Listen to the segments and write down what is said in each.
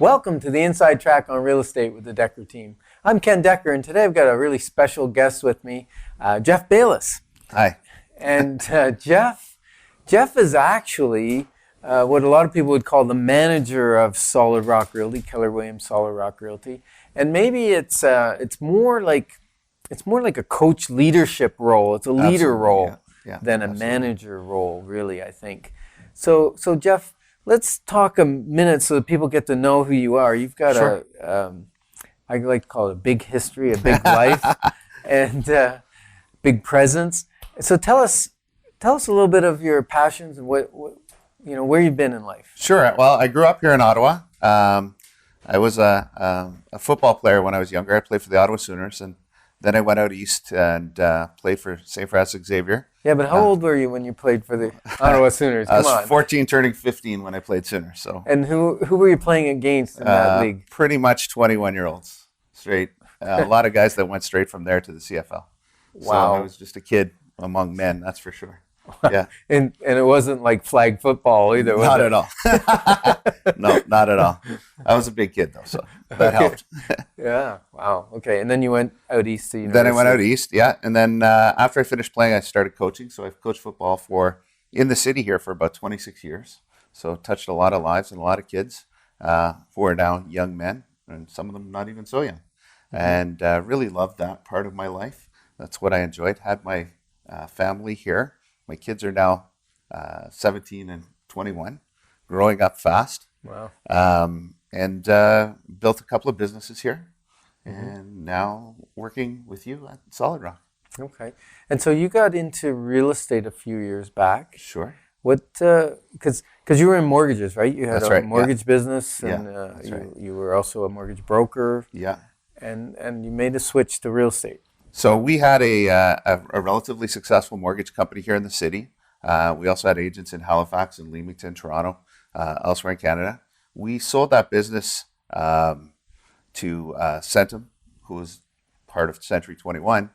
Welcome to the Inside Track on Real Estate with the Dekker Team. I'm Ken Dekker, and today I've got a really special guest with me, Jeff Balys. Hi. And Jeff is actually what a lot of people would call the manager of Solid Rock Realty, Keller Williams Solid Rock Realty. And maybe it's more like a coach leadership role. It's a leader role than a manager role, really, I think. So Jeff, let's talk a minute so that people get to know who you are. You've got I like to call it a big history, a big life, and big presence. So tell us a little bit of your passions and what where you've been in life. Sure. Well, I grew up here in Ottawa. I was a football player when I was younger. I played for the Ottawa Sooners, and then I went out east and played for St. Francis Xavier. Yeah, but how old were you when you played for the Ottawa Sooners? Come on. I was 14, turning 15 when I played Sooners. So. And who were you playing against in that league? Pretty much 21-year-olds straight. A lot of guys that went straight from there to the CFL. Wow. So I was just a kid among men, that's for sure. Yeah. And it wasn't like flag football either, was Not it? at all. No, not at all. I was a big kid, though, so that helped. Yeah. Wow. Okay. And then you went out east to university. Then I went out east, yeah. And then after I finished playing, I started coaching. So I've coached football in the city here for about 26 years. So touched a lot of lives and a lot of kids who are now young men, and some of them not even so young. And really loved that part of my life. That's what I enjoyed. Had my family here. My kids are now 17 and 21, growing up fast. Wow. And built a couple of businesses here, and now working with you at Solid Rock. Okay. And so you got into real estate a few years back. Sure. What? Because you were in mortgages, right? You had a mortgage business, and you were also a mortgage broker. Yeah. And you made a switch to real estate. So we had a relatively successful mortgage company here in the city. We also had agents in Halifax and Leamington, Toronto, elsewhere in Canada. We sold that business to Centum, who was part of Century 21.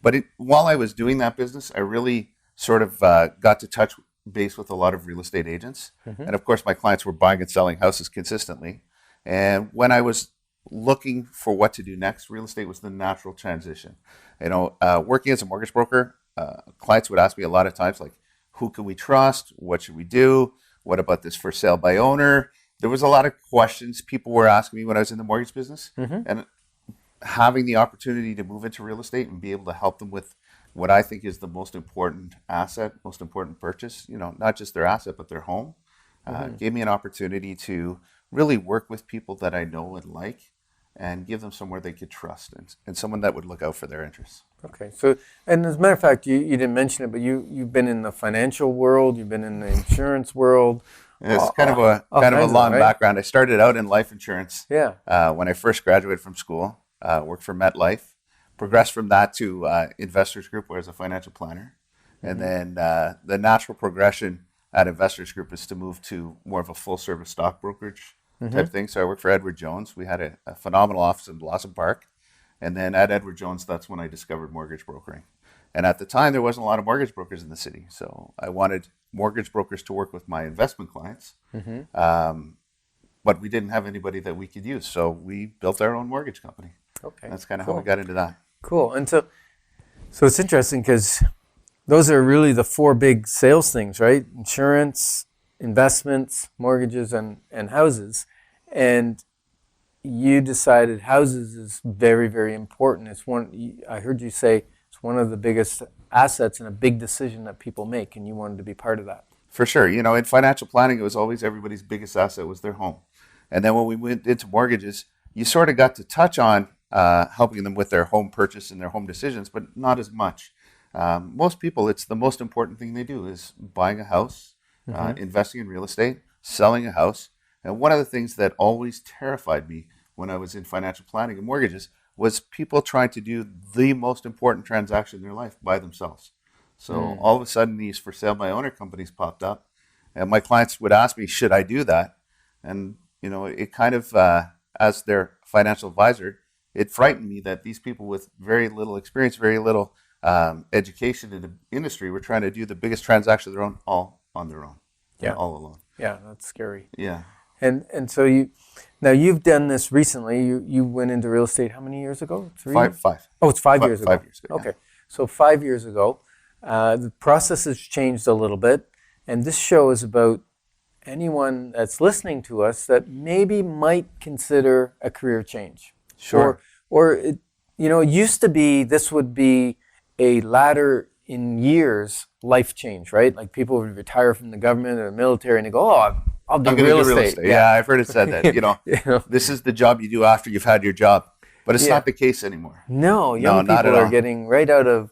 But while I was doing that business, I really sort of got to touch base with a lot of real estate agents. And of course, my clients were buying and selling houses consistently. And when I was looking for what to do next, real estate was the natural transition. Working as a mortgage broker, clients would ask me a lot of times, like, who can we trust? What should we do? What about this for sale by owner? There was a lot of questions people were asking me when I was in the mortgage business. And having the opportunity to move into real estate and be able to help them with what I think is the most important asset, most important purchase, not just their asset, but their home, gave me an opportunity to really work with people that I know and like, and give them somewhere they could trust and someone that would look out for their interests. Okay. So, and as a matter of fact, you didn't mention it, but you've been in the financial world, you've been in the insurance world. It's kind of a long background. I started out in life insurance. Yeah. When I first graduated from school, worked for MetLife, progressed from that to Investors Group, where I was a financial planner. And then the natural progression at Investors Group is to move to more of a full service stock brokerage type thing. So I worked for Edward Jones. We had a phenomenal office in Blossom Park. And then at Edward Jones, that's when I discovered mortgage brokering. And at the time, there wasn't a lot of mortgage brokers in the city. So I wanted mortgage brokers to work with my investment clients. But we didn't have anybody that we could use. So we built our own mortgage company. Okay. That's kind of how we got into that. Cool. And so it's interesting because those are really the four big sales things, right? Insurance, investments, mortgages, and houses. And you decided houses is very, very important. I heard you say it's one of the biggest assets and a big decision that people make, and you wanted to be part of that. For sure. In financial planning, it was always everybody's biggest asset was their home. And then when we went into mortgages, you sort of got to touch on helping them with their home purchase and their home decisions, but not as much. Most people, it's the most important thing they do is buying a house, investing in real estate, selling a house. And one of the things that always terrified me when I was in financial planning and mortgages was people trying to do the most important transaction in their life by themselves. So all of a sudden, these for sale by owner companies popped up, and my clients would ask me, should I do that? And, it kind of, as their financial advisor, it frightened me that these people with very little experience, very little education in the industry were trying to do the biggest transaction of their own, all on their own, all alone. Yeah, that's scary. Yeah. And so you've done this recently. You went into real estate how many years ago? 3? Five. Oh, it's 5 years ago. 5 years ago. Okay, so 5 years ago, the process has changed a little bit, and this show is about anyone that's listening to us that maybe might consider a career change. Sure. Or it used to be this would be a ladder in years life change, right? Like people would retire from the government or the military and they go, oh, I'll do real estate. Yeah, I've heard it said that. This is the job you do after you've had your job. But it's not the case anymore. No, young people are getting right out of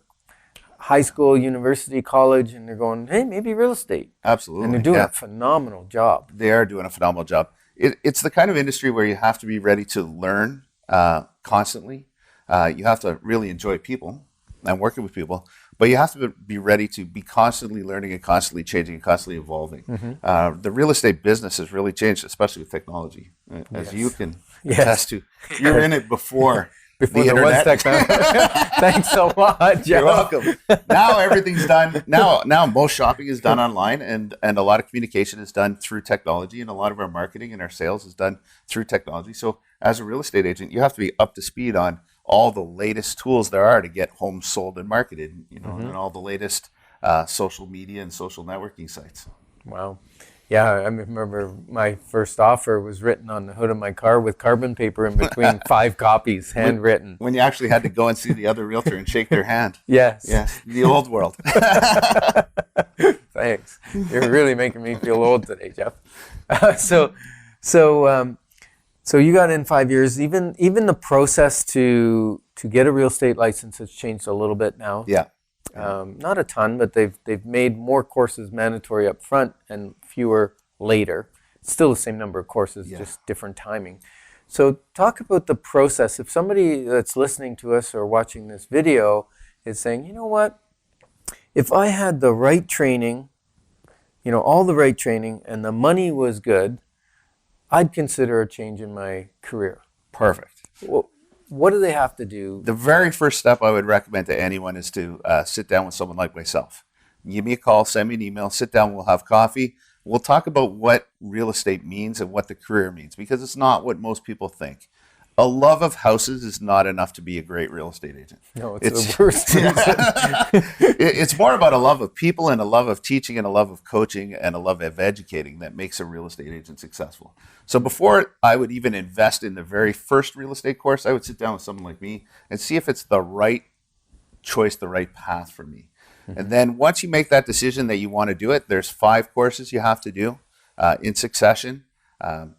high school, university, college, and they're going, hey, maybe real estate. Absolutely. And they're doing a phenomenal job. They are doing a phenomenal job. It's the kind of industry where you have to be ready to learn constantly. You have to really enjoy people and working with people, but you have to be ready to be constantly learning and constantly changing and constantly evolving. The real estate business has really changed, especially with technology, as you can attest to. You're in it before the internet. Thanks a lot, Jeff. You're welcome. Now everything's done. Now most shopping is done online, and a lot of communication is done through technology, and a lot of our marketing and our sales is done through technology. So as a real estate agent, you have to be up to speed on all the latest tools there are to get homes sold and marketed, and all the latest social media and social networking sites. Wow. Yeah, I remember my first offer was written on the hood of my car with carbon paper in between 5 copies, handwritten. When you actually had to go and see the other realtor and shake their hand. Yes. Yes, the old world. Thanks. You're really making me feel old today, Jeff. So you got in 5 years. Even the process to get a real estate license has changed a little bit now. Yeah. Not a ton, but they've made more courses mandatory up front and fewer later. It's still the same number of courses, just different timing. So talk about the process. If somebody that's listening to us or watching this video is saying, you know what, if I had the right training, all the right training, and the money was good, I'd consider a change in my career. Perfect. Well, what do they have to do? The very first step I would recommend to anyone is to sit down with someone like myself. Give me a call, send me an email, sit down, we'll have coffee. We'll talk about what real estate means and what the career means, because it's not what most people think. A love of houses is not enough to be a great real estate agent. No, it's the worst reason. It's more about a love of people and a love of teaching and a love of coaching and a love of educating that makes a real estate agent successful. So before I would even invest in the very first real estate course, I would sit down with someone like me and see if it's the right choice, the right path for me. And then once you make that decision that you want to do it, there's 5 courses you have to do in succession.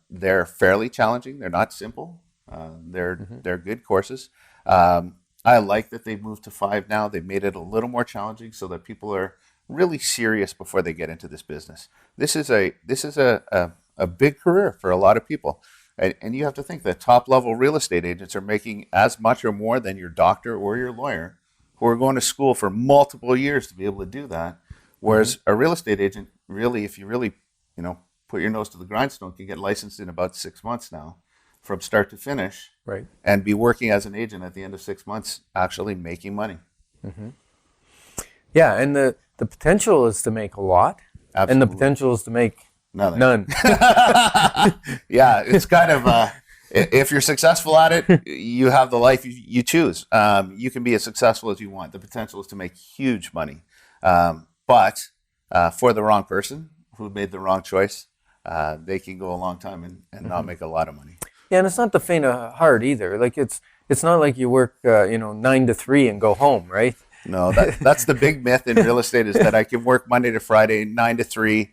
They're fairly challenging. They're not simple. They're good courses. I like that they've moved to 5 now. They've made it a little more challenging so that people are really serious before they get into this business. This is a big career for a lot of people. And you have to think that top level real estate agents are making as much or more than your doctor or your lawyer, who are going to school for multiple years to be able to do that. Whereas a real estate agent, really, if you really, put your nose to the grindstone, can get licensed in about 6 months now, from start to finish, right? And be working as an agent at the end of 6 months, actually making money. Yeah, and the potential is to make a lot, Absolutely. And the potential is to make none. Yeah, it's kind of, if you're successful at it, you have the life you choose. You can be as successful as you want. The potential is to make huge money. But for the wrong person who made the wrong choice, they can go a long time and not make a lot of money. Yeah, and it's not the faint of heart either. Like it's not like you work 9 to 3 and go home, right? No, that's the big myth in real estate, is that I can work Monday to Friday, 9 to 3,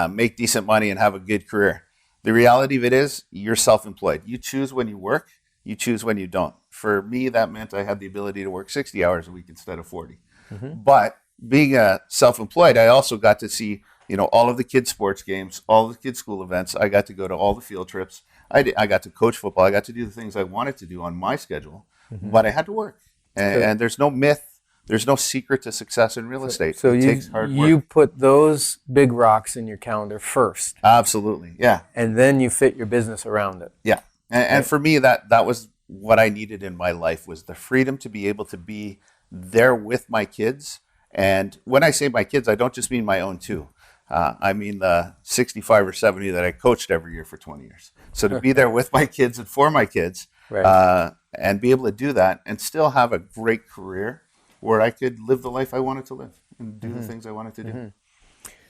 make decent money and have a good career. The reality of it is you're self-employed. You choose when you work, you choose when you don't. For me, that meant I had the ability to work 60 hours a week instead of 40. But being self-employed, I also got to see all of the kids' sports games, all the kids' school events. I got to go to all the field trips. I got to coach football. I got to do the things I wanted to do on my schedule, but I had to work. And there's no myth. There's no secret to success in real estate. So it takes hard work. You put those big rocks in your calendar first. Absolutely, yeah. And then you fit your business around it. Yeah. And for me, that was what I needed in my life, was the freedom to be able to be there with my kids. And when I say my kids, I don't just mean my own 2. I mean the 65 or 70 that I coached every year for 20 years. So to be there with my kids and for my kids, Right. and be able to do that and still have a great career where I could live the life I wanted to live and do the things I wanted to do.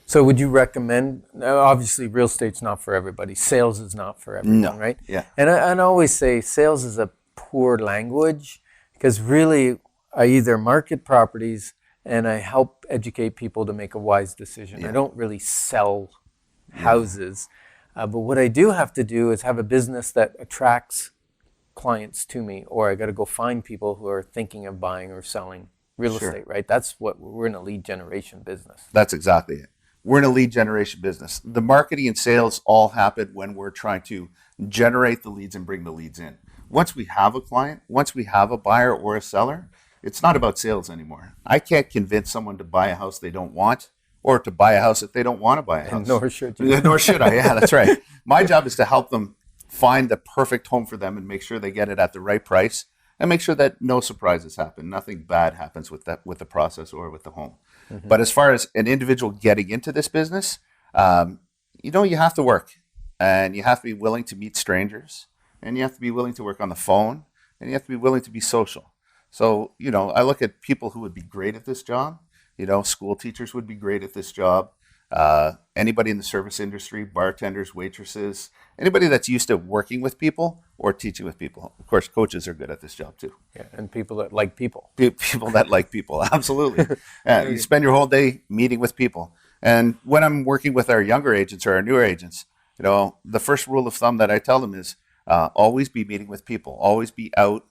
So would you recommend, now obviously real estate's not for everybody. Sales is not for everyone, No. right? Yeah. And I always say sales is a poor language because really I either market properties and I help educate people to make a wise decision. Yeah. I don't really sell houses. But what I do have to do is have a business that attracts clients to me, or I got to go find people who are thinking of buying or selling real Sure. estate, right? That's what we're in, a lead generation business. That's exactly it. We're in a lead generation business. The marketing and sales all happen when we're trying to generate the leads and bring the leads in. Once we have a client, once we have a buyer or a seller, it's not about sales anymore. I can't convince someone to buy a house they don't want or to buy a house if they don't want to buy a house. Nor should you. Nor should I. Yeah, that's right. My job is to help them find the perfect home for them and make sure they get it at the right price and make sure that no surprises happen. Nothing bad happens with the process or with the home. But as far as an individual getting into this business, you have to work and you have to be willing to meet strangers and you have to be willing to work on the phone and you have to be willing to be social. So, I look at people who would be great at this job. School teachers would be great at this job. Anybody in the service industry, bartenders, waitresses, anybody that's used to working with people or teaching with people. Of course, coaches are good at this job too. Yeah, and people that like people. People that like people, absolutely. You spend your whole day meeting with people. And when I'm working with our younger agents or our newer agents, the first rule of thumb that I tell them is always be meeting with people, always be out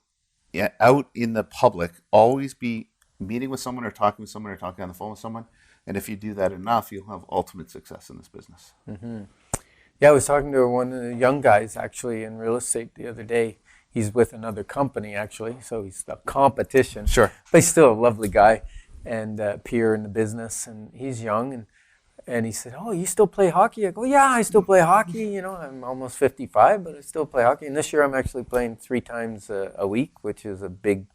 in the public, always be meeting with someone or talking with someone or talking on the phone with someone. And if you do that enough, you'll have ultimate success in this business. Yeah, I was talking to one of the young guys actually in real estate the other day. He's with another company actually, so he's the competition. Sure. But he's still a lovely guy and peer in the business, and he's young. And he said, "Oh, you still play hockey?" I go, "Yeah, I still play hockey. I'm almost 55, but I still play hockey. And this year I'm actually playing 3 times a week, which is a big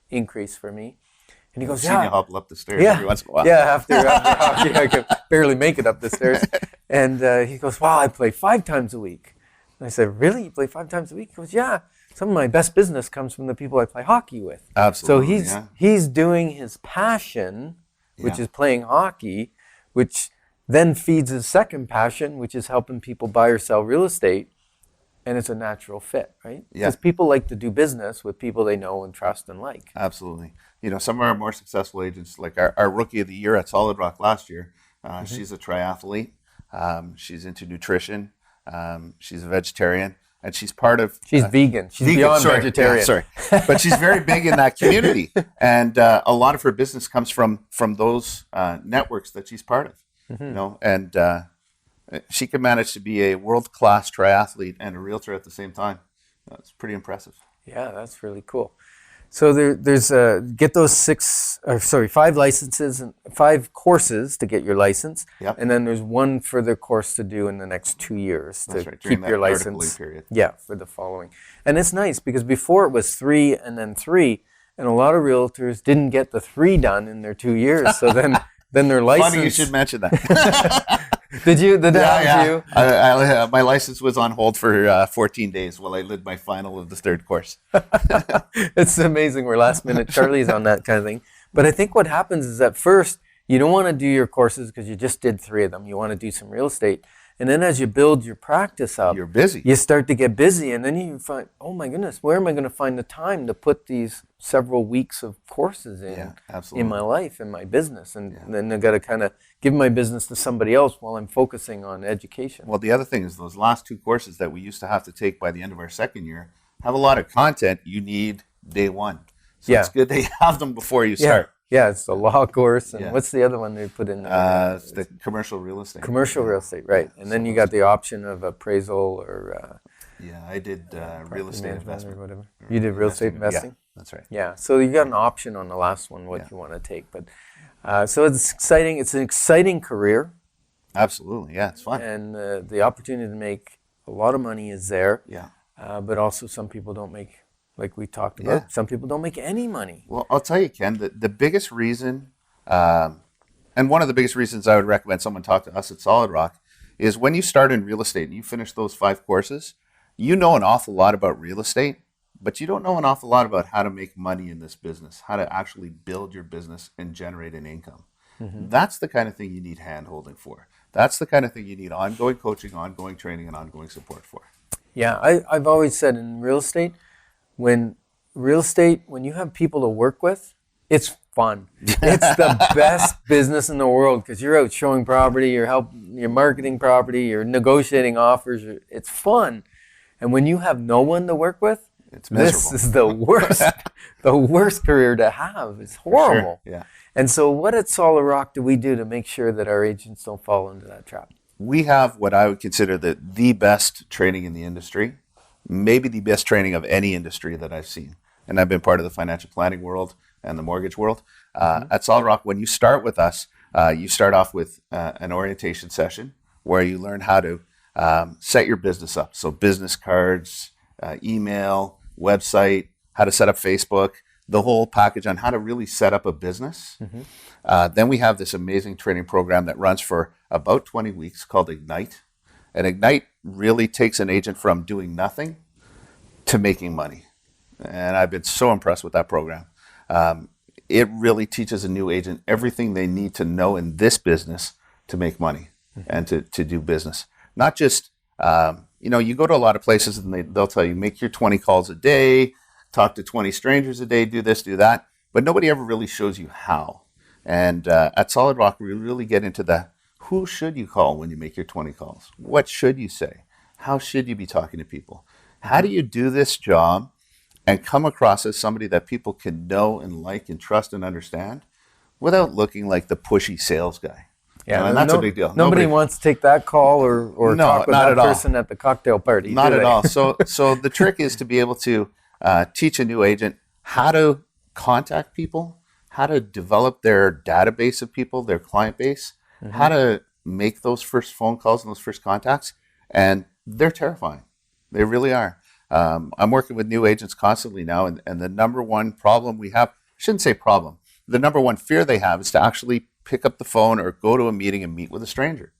increase for me." And he goes, I've seen you hobble up the stairs yeah, every once in a while. yeah, after hockey, I could barely make it up the stairs. And he goes, "Wow, I play 5 times a week." And I said, "Really? You play 5 times a week?" He goes, "Yeah. Some of my best business comes from the people I play hockey with." Absolutely. So he's doing his passion, which is playing hockey, which then feeds his second passion, which is helping people buy or sell real estate. And it's a natural fit, right? Yeah. Because people like to do business with people they know and trust and like. Absolutely. Some of our more successful agents, like our rookie of the year at Solid Rock last year, she's a triathlete. She's into nutrition. She's a vegetarian. And she's part of... She's vegan. She's beyond vegetarian. Yeah, sorry. But she's very big in that community. And a lot of her business comes from those networks that she's part of. And she can manage to be a world-class triathlete and a realtor at the same time. That's pretty impressive. Yeah, that's really cool. So there's get those 5 licenses and 5 courses to get your license. Yep. And then there's one further course to do in the next 2 years to That's right, during keep your that vertical license. period. Yeah, for the following. And it's nice because before it was 3 and then 3, and a lot of realtors didn't get the 3 done in their 2 years. So then their license. Funny you should mention that. Did you? Did that happen to you? My license was on hold for 14 days while I did my final of the 3rd course. It's amazing. We're last minute Charlie's on that kind of thing. But I think what happens is at first, you don't want to do your courses because you just did 3 of them. You want to do some real estate. And then as you build your practice up, You're busy. you start to get busy. And then you find, oh my goodness, where am I going to find the time to put these several weeks of courses in my life, in my business? And then I've got to kind of give my business to somebody else while I'm focusing on education. Well, the other thing is those last 2 courses that we used to have to take by the end of our 2nd year have a lot of content you need day 1. So it's good that you have them before you start. Yeah, it's the law course. And what's the other one they put in there? It's the commercial real estate. Commercial real estate, right. And then you got the option of appraisal or... I did real estate investment. Or whatever. You did real estate investing? Yeah, that's right. Yeah, so you got an option on the last one, what you want to take. But so it's exciting. It's an exciting career. Absolutely, yeah, it's fun. And the opportunity to make a lot of money is there. Yeah. But also some people don't make, like we talked about, some people don't make any money. Well, I'll tell you, Ken, the biggest reason, and And one of the biggest reasons I would recommend someone talk to us at Solid Rock is when you start in real estate and you finish those 5 courses, you know an awful lot about real estate, but you don't know an awful lot about how to make money in this business, how to actually build your business and generate an income. That's the kind of thing you need hand-holding for. That's the kind of thing you need ongoing coaching, ongoing training, and ongoing support for. Yeah, I've always said in real estate, when you have people to work with, it's fun. It's the best business in the world because you're out showing property, you're marketing property, you're negotiating offers. It's fun. And when you have no one to work with, it's miserable. This is the worst, the worst career to have. It's horrible. Sure. Yeah. And so what at Solid Rock do we do to make sure that our agents don't fall into that trap? We have what I would consider the best training in the industry, maybe the best training of any industry that I've seen. And I've been part of the financial planning world and the mortgage world. At Solid Rock, when you start with us, you start off with an orientation session where you learn how to set your business up. So business cards, email, website, how to set up Facebook, the whole package on how to really set up a business. Then we have this amazing training program that runs for about 20 weeks called Ignite. And Ignite really takes an agent from doing nothing to making money. And I've been so impressed with that program. It really teaches a new agent everything they need to know in this business to make money and to do business. Not just, you go to a lot of places and they'll tell you, make your 20 calls a day, talk to 20 strangers a day, do this, do that. But nobody ever really shows you how. And at Solid Rock, we really get into who should you call when you make your 20 calls? What should you say? How should you be talking to people? How do you do this job and come across as somebody that people can know and like and trust and understand without looking like the pushy sales guy? Yeah, and that's a big deal. Nobody wants to take that call or talk with that person at the cocktail party. Not at all. So the trick is to be able to teach a new agent how to contact people, how to develop their database of people, their client base, how to make those first phone calls and those first contacts. And they're terrifying. They really are. I'm working with new agents constantly now, and the number one problem we have, I shouldn't say problem, the number one fear they have is to actually pick up the phone or go to a meeting and meet with a stranger.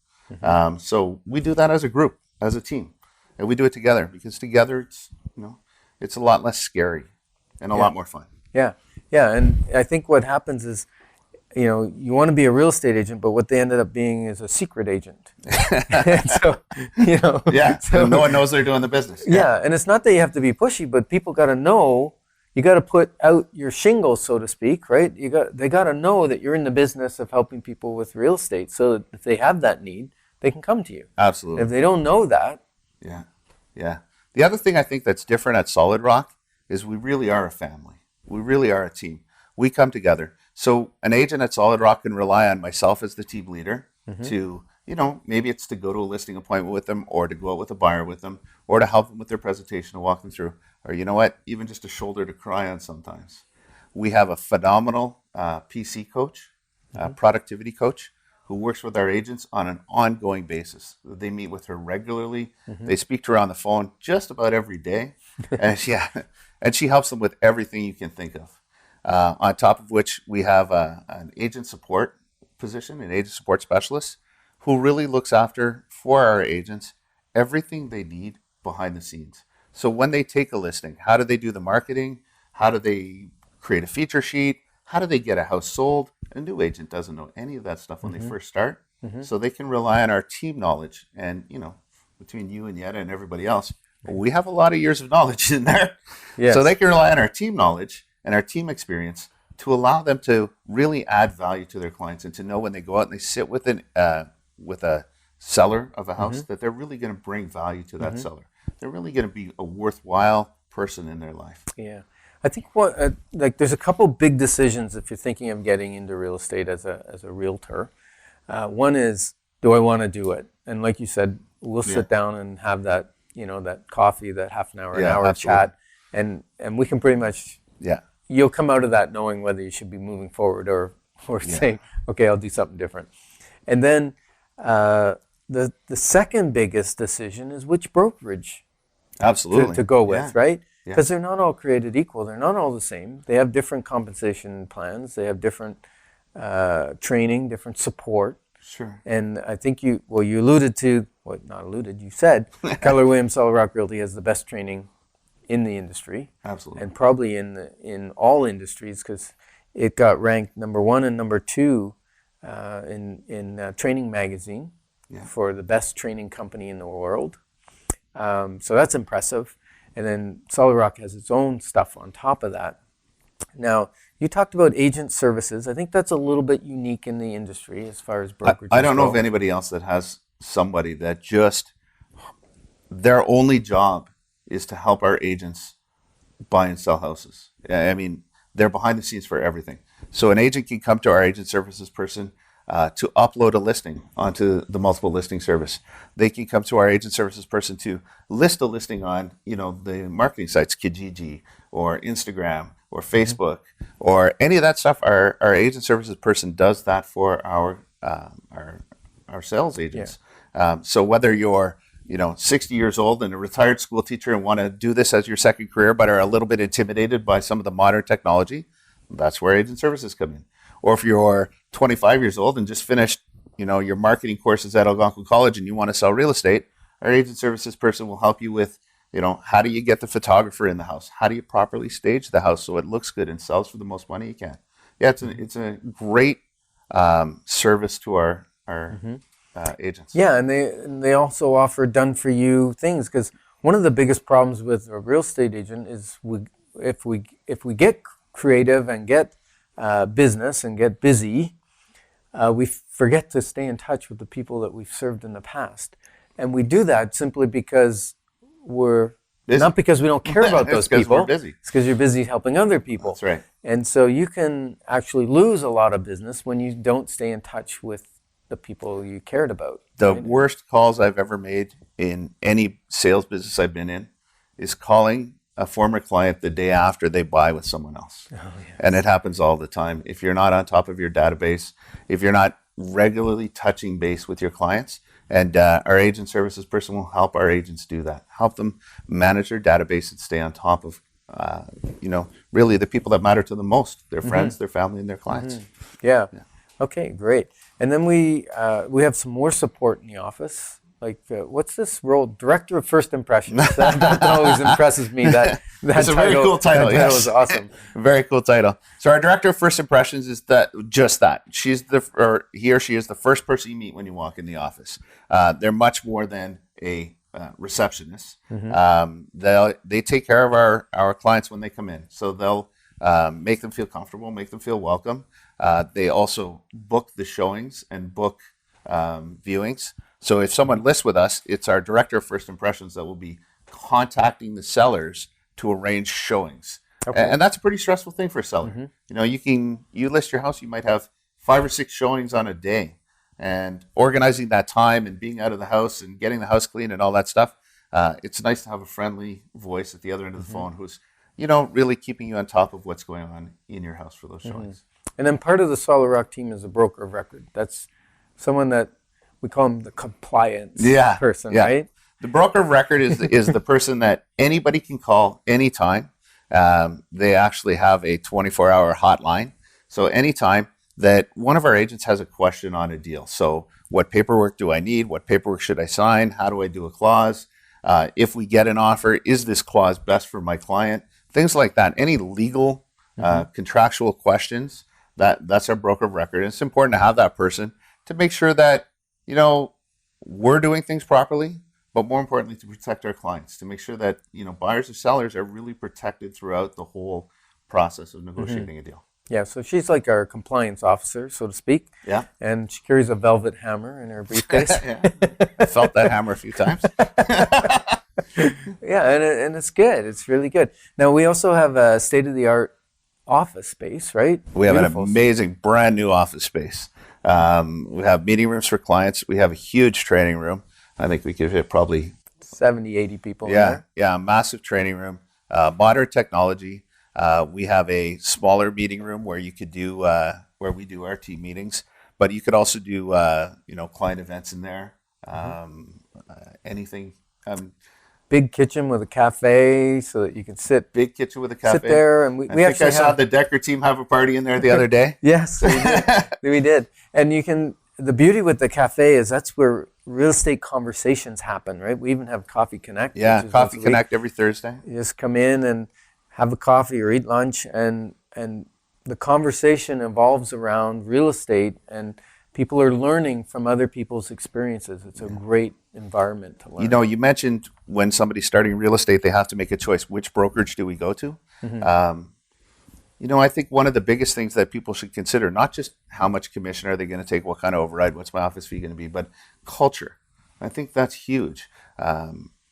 So we do that as a group, as a team, and we do it together because together it's a lot less scary and a lot more fun. Yeah, and I think what happens is, you want to be a real estate agent, but what they ended up being is a secret agent. And so, so no one knows they're doing the business. Yeah, and it's not that you have to be pushy, but people got to know. You got to put out your shingles, so to speak, right? They got to know that you're in the business of helping people with real estate, so that if they have that need, they can come to you. Absolutely. If they don't know that, yeah. The other thing I think that's different at Solid Rock is we really are a family. We really are a team. We come together. So an agent at Solid Rock can rely on myself as the team leader to, maybe it's to go to a listing appointment with them or to go out with a buyer with them or to help them with their presentation and walk them through. Or even just a shoulder to cry on sometimes. We have a phenomenal PC coach, productivity coach, who works with our agents on an ongoing basis. They meet with her regularly. They speak to her on the phone just about every day. And she helps them with everything you can think of. On top of which, we have an agent support position, an agent support specialist, who really looks after, for our agents, everything they need behind the scenes. So when they take a listing, how do they do the marketing? How do they create a feature sheet? How do they get a house sold? A new agent doesn't know any of that stuff when they first start. So they can rely on our team knowledge. And, between you and Yetta and everybody else, we have a lot of years of knowledge in there. Yes. So they can rely on our team knowledge and our team experience to allow them to really add value to their clients and to know when they go out and they sit with a seller of a house that they're really going to bring value to that seller. They're really going to be a worthwhile person in their life. Yeah. I think there's a couple big decisions if you're thinking of getting into real estate as a realtor. One is, do I want to do it? And like you said, we'll sit down and have that, that coffee, that half an hour, an hour chat, and we can pretty much, you'll come out of that knowing whether you should be moving forward or saying, okay, I'll do something different. And then the second biggest decision is which brokerage to go with, right? Because they're not all created equal. They're not all the same. They have different compensation plans. They have different training, different support. Sure. And I think you alluded to, well, not alluded, you said Keller Williams Solid Rock Realty has the best training in the industry. Absolutely. And probably in all industries, because it got ranked number 1 and number 2 in Training Magazine for the best training company in the world. So that's impressive. And then Solid Rock has its own stuff on top of that. Now, you talked about agent services. I think that's a little bit unique in the industry as far as brokerages I don't know go. of anybody else that has somebody that just, their only job is to help our agents buy and sell houses. I mean, they're behind the scenes for everything. So an agent can come to our agent services person to upload a listing onto the multiple listing service. They can come to our agent services person to list a listing on, the marketing sites, Kijiji or Instagram or Facebook or any of that stuff. Our agent services person does that for our sales agents. So whether you're 60 years old and a retired school teacher and want to do this as your second career, but are a little bit intimidated by some of the modern technology, that's where agent services come in. Or if you're 25 years old and just finished, your marketing courses at Algonquin College and you want to sell real estate, our agent services person will help you with, how do you get the photographer in the house? How do you properly stage the house so it looks good and sells for the most money you can? Yeah, it's a great service to our agents. Yeah, and they also offer done-for-you things, because one of the biggest problems with a real estate agent is if we get creative and get business and get busy, we forget to stay in touch with the people that we've served in the past. And we do that simply because we're busy. Not because we don't care about those people. We're busy. It's because you're busy helping other people. That's right. And so you can actually lose a lot of business when you don't stay in touch with the people you cared about. The worst calls I've ever made in any sales business I've been in is calling a former client the day after they buy with someone else. Oh, yes. And it happens all the time. If you're not on top of your database, if you're not regularly touching base with your clients, and our agent services person will help our agents do that, help them manage their database and stay on top of, really the people that matter to them most, their friends, their family, and their clients. Yeah. Okay, great. And then we have some more support in the office. Like, what's this role? Director of First Impressions. That always impresses me. That's a very cool title. That title is awesome. Very cool title. So our Director of First Impressions is that. He or she is the first person you meet when you walk in the office. They're much more than a receptionist. They take care of our clients when they come in. So they'll make them feel comfortable, make them feel welcome. They also book the showings and book viewings. So if someone lists with us, it's our Director of First Impressions that will be contacting the sellers to arrange showings. Okay. And that's a pretty stressful thing for a seller. You list your house, you might have 5 or 6 showings on a day, and organizing that time and being out of the house and getting the house clean and all that stuff. It's nice to have a friendly voice at the other end of the phone who's, really keeping you on top of what's going on in your house for those showings. And then part of the Solid Rock team is a broker of record. That's someone that we call them the compliance person, right? The broker of record is the person that anybody can call anytime. They actually have a 24-hour hotline. So anytime that one of our agents has a question on a deal. So what paperwork do I need? What paperwork should I sign? How do I do a clause? If we get an offer, is this clause best for my client? Things like that. Any legal, contractual questions, that's our broker of record. And it's important to have that person to make sure that we're doing things properly, but more importantly, to protect our clients, to make sure that, buyers or sellers are really protected throughout the whole process of negotiating a deal. Yeah, so she's like our compliance officer, so to speak. Yeah. And she carries a velvet hammer in her briefcase. I felt that hammer a few times. Yeah, and it's good. It's really good. Now, we also have a state-of-the-art office space, right? We have an amazing brand new office space. We have meeting rooms for clients. We have a huge training room. I think we could fit probably 70, 80 people in there. Yeah, massive training room, modern technology. We have a smaller meeting room where you could do where we do our team meetings, but you could also do client events in there. Anything. big kitchen with a cafe so that you can sit Big kitchen with a cafe. sit there. And we I think actually I saw have, the Dekker team have a party in there the other day. yes, we did. We did. And you can, the beauty with the cafe is that's where real estate conversations happen, right? We even have Coffee Connect. Yeah, which is Coffee once a week. Connect every Thursday. You just come in and have a coffee or eat lunch, and the conversation evolves around real estate, and people are learning from other people's experiences. It's a great environment to learn. You know, you mentioned when somebody's starting real estate, they have to make a choice. Which brokerage do we go to? You know, I think one of the biggest things that people should consider, not just how much commission are they going to take, what kind of override, what's my office fee going to be, but culture. I think that's huge.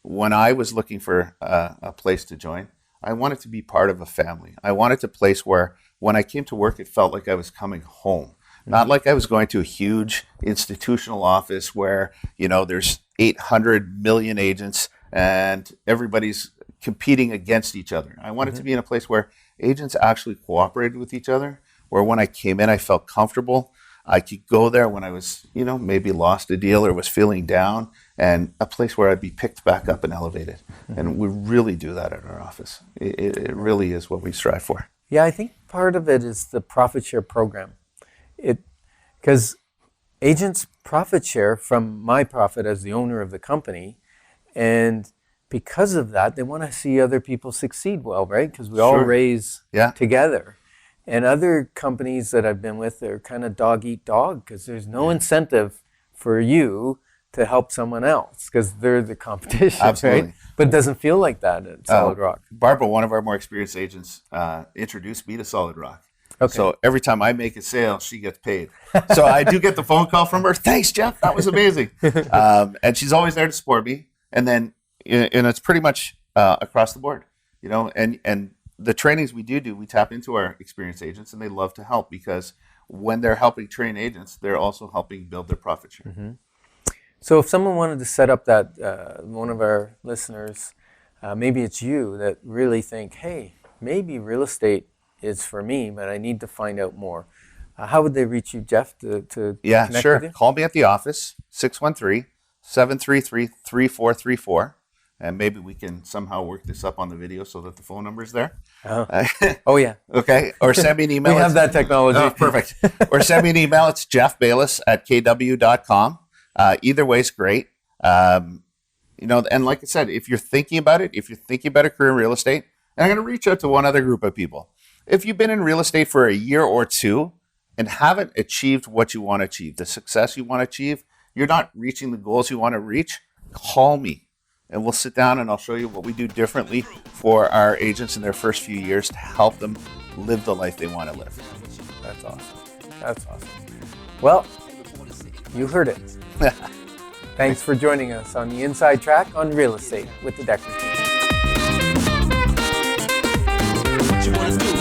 When I was looking for a place to join, I wanted to be part of a family. I wanted a place where when I came to work, it felt like I was coming home. Not like I was going to a huge institutional office where, you know, there's 800 million agents and everybody's competing against each other. I wanted to be in a place where agents actually cooperated with each other, where when I came in, I felt comfortable. I could go there when I was, you know, maybe lost a deal or was feeling down, and a place where I'd be picked back up and elevated. And we really do that at our office. It really is what we strive for. Yeah, I think part of it is the profit share program. Because agents profit share from my profit as the owner of the company, and because of that, they want to see other people succeed well, right? Because we all raise together. And other companies that I've been with, they're kind of dog eat dog, because there's no incentive for you to help someone else because they're the competition, right? But it doesn't feel like that at Solid Rock. Barbara, one of our more experienced agents, introduced me to Solid Rock. Okay. So every time I make a sale, she gets paid. So I do get the phone call from her. Thanks, Jeff. That was amazing. And she's always there to support me. And then, and it's pretty much across the board, you know, and the trainings we do, we tap into our experienced agents, and they love to help because when they're helping train agents, they're also helping build their profit share. So if someone wanted to set up that, one of our listeners, maybe it's you that really think, hey, maybe real estate is for me, but I need to find out more. How would they reach you, Jeff, to connect with you? Call me at the office, 613-733-3434. And maybe we can somehow work this up on the video so that the phone number's there. Oh, yeah. Okay. Or send me an email. We have that technology. Oh, perfect. Or send me an email. It's jeffbalys@kw.com. Either way is great. You know, and like I said, if you're thinking about it, if you're thinking about a career in real estate, and I'm going to reach out to one other group of people. If you've been in real estate for a year or two and haven't achieved what you want to achieve, the success you want to achieve, you're not reaching the goals you want to reach, call me. And we'll sit down and I'll show you what we do differently for our agents in their first few years to help them live the life they want to live. That's awesome. That's awesome. Well, you heard it. Thanks for joining us on the Inside Track on Real Estate with the Dekker Team. What you wanna do?